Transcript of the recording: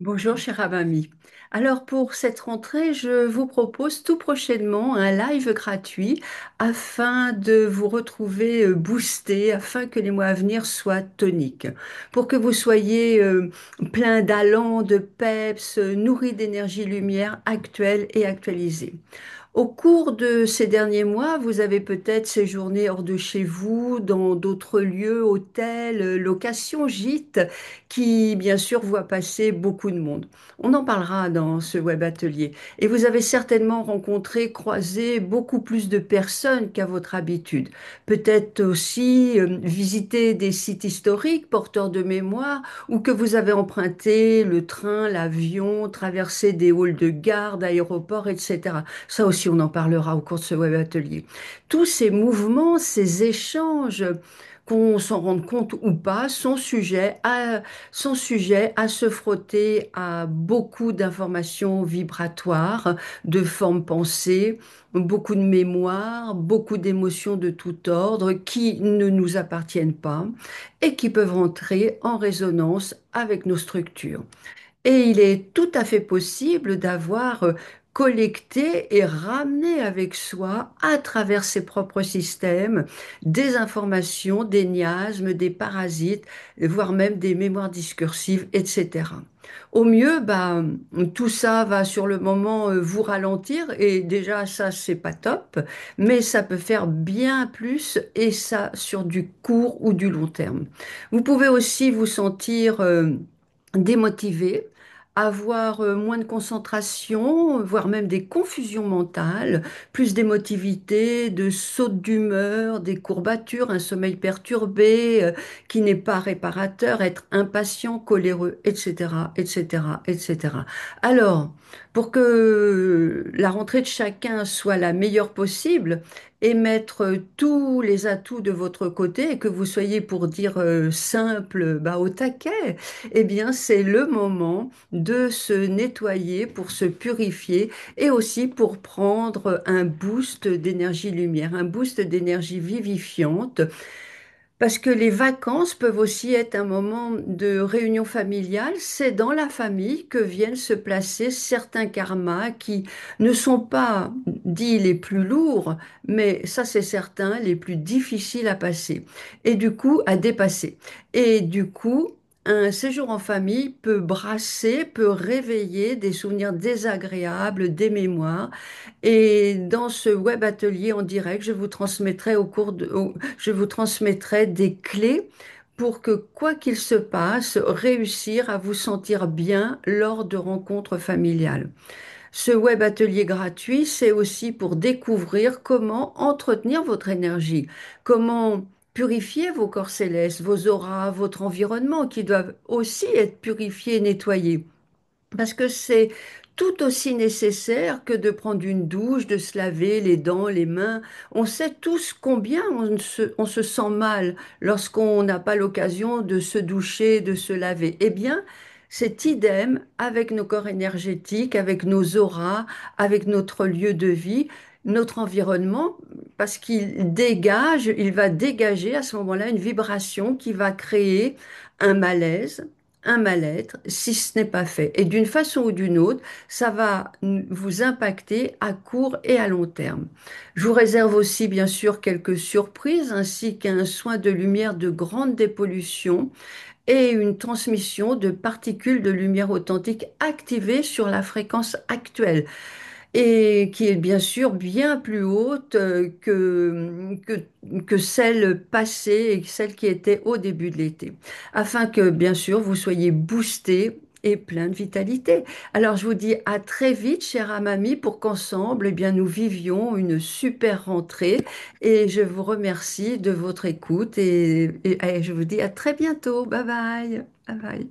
Bonjour, cher Abami. Alors, pour cette rentrée, je vous propose tout prochainement un live gratuit afin de vous retrouver boosté, afin que les mois à venir soient toniques, pour que vous soyez plein d'allant, de peps, nourri d'énergie lumière actuelle et actualisée. Au cours de ces derniers mois, vous avez peut-être séjourné hors de chez vous, dans d'autres lieux, hôtels, locations, gîtes, qui bien sûr voient passer beaucoup de monde. On en parlera dans ce web atelier. Et vous avez certainement rencontré, croisé beaucoup plus de personnes qu'à votre habitude. Peut-être aussi visité des sites historiques porteurs de mémoire ou que vous avez emprunté le train, l'avion, traversé des halls de gare, d'aéroports, etc. Ça aussi, on en parlera au cours de ce web atelier. Tous ces mouvements, ces échanges, qu'on s'en rende compte ou pas, sont sujets à se frotter à beaucoup d'informations vibratoires, de formes pensées, beaucoup de mémoire, beaucoup d'émotions de tout ordre qui ne nous appartiennent pas et qui peuvent entrer en résonance avec nos structures. Et il est tout à fait possible d'avoir collecté et ramené avec soi, à travers ses propres systèmes, des informations, des miasmes, des parasites, voire même des mémoires discursives, etc. Au mieux, bah, tout ça va sur le moment vous ralentir, et déjà ça, c'est pas top, mais ça peut faire bien plus, et ça sur du court ou du long terme. Vous pouvez aussi vous sentir démotivé, avoir moins de concentration, voire même des confusions mentales, plus d'émotivité, de sautes d'humeur, des courbatures, un sommeil perturbé qui n'est pas réparateur, être impatient, coléreux, etc., etc., etc. Alors, pour que la rentrée de chacun soit la meilleure possible, et mettre tous les atouts de votre côté, et que vous soyez, pour dire simple, bah, au taquet, eh bien, c'est le moment de se nettoyer pour se purifier, et aussi pour prendre un boost d'énergie lumière, un boost d'énergie vivifiante. Parce que les vacances peuvent aussi être un moment de réunion familiale. C'est dans la famille que viennent se placer certains karmas qui ne sont pas dits les plus lourds, mais ça c'est certain, les plus difficiles à passer et du coup à dépasser. Et du coup, un séjour en famille peut brasser, peut réveiller des souvenirs désagréables, des mémoires. Et dans ce web atelier en direct, je vous transmettrai des clés pour que, quoi qu'il se passe, réussir à vous sentir bien lors de rencontres familiales. Ce web atelier gratuit, c'est aussi pour découvrir comment entretenir votre énergie, comment purifier vos corps célestes, vos auras, votre environnement qui doivent aussi être purifiés et nettoyés. Parce que c'est tout aussi nécessaire que de prendre une douche, de se laver les dents, les mains. On sait tous combien on se sent mal lorsqu'on n'a pas l'occasion de se doucher, de se laver. Eh bien, c'est idem avec nos corps énergétiques, avec nos auras, avec notre lieu de vie, notre environnement, parce il va dégager à ce moment-là une vibration qui va créer un malaise, un mal-être si ce n'est pas fait. Et d'une façon ou d'une autre, ça va vous impacter à court et à long terme. Je vous réserve aussi, bien sûr, quelques surprises, ainsi qu'un soin de lumière de grande dépollution et une transmission de particules de lumière authentique activées sur la fréquence actuelle, et qui est bien sûr bien plus haute que celle passée et celle qui était au début de l'été, afin que bien sûr vous soyez boosté et plein de vitalité. Alors je vous dis à très vite, chère Amami, pour qu'ensemble, eh bien, nous vivions une super rentrée, et je vous remercie de votre écoute, et je vous dis à très bientôt. Bye bye. Bye bye.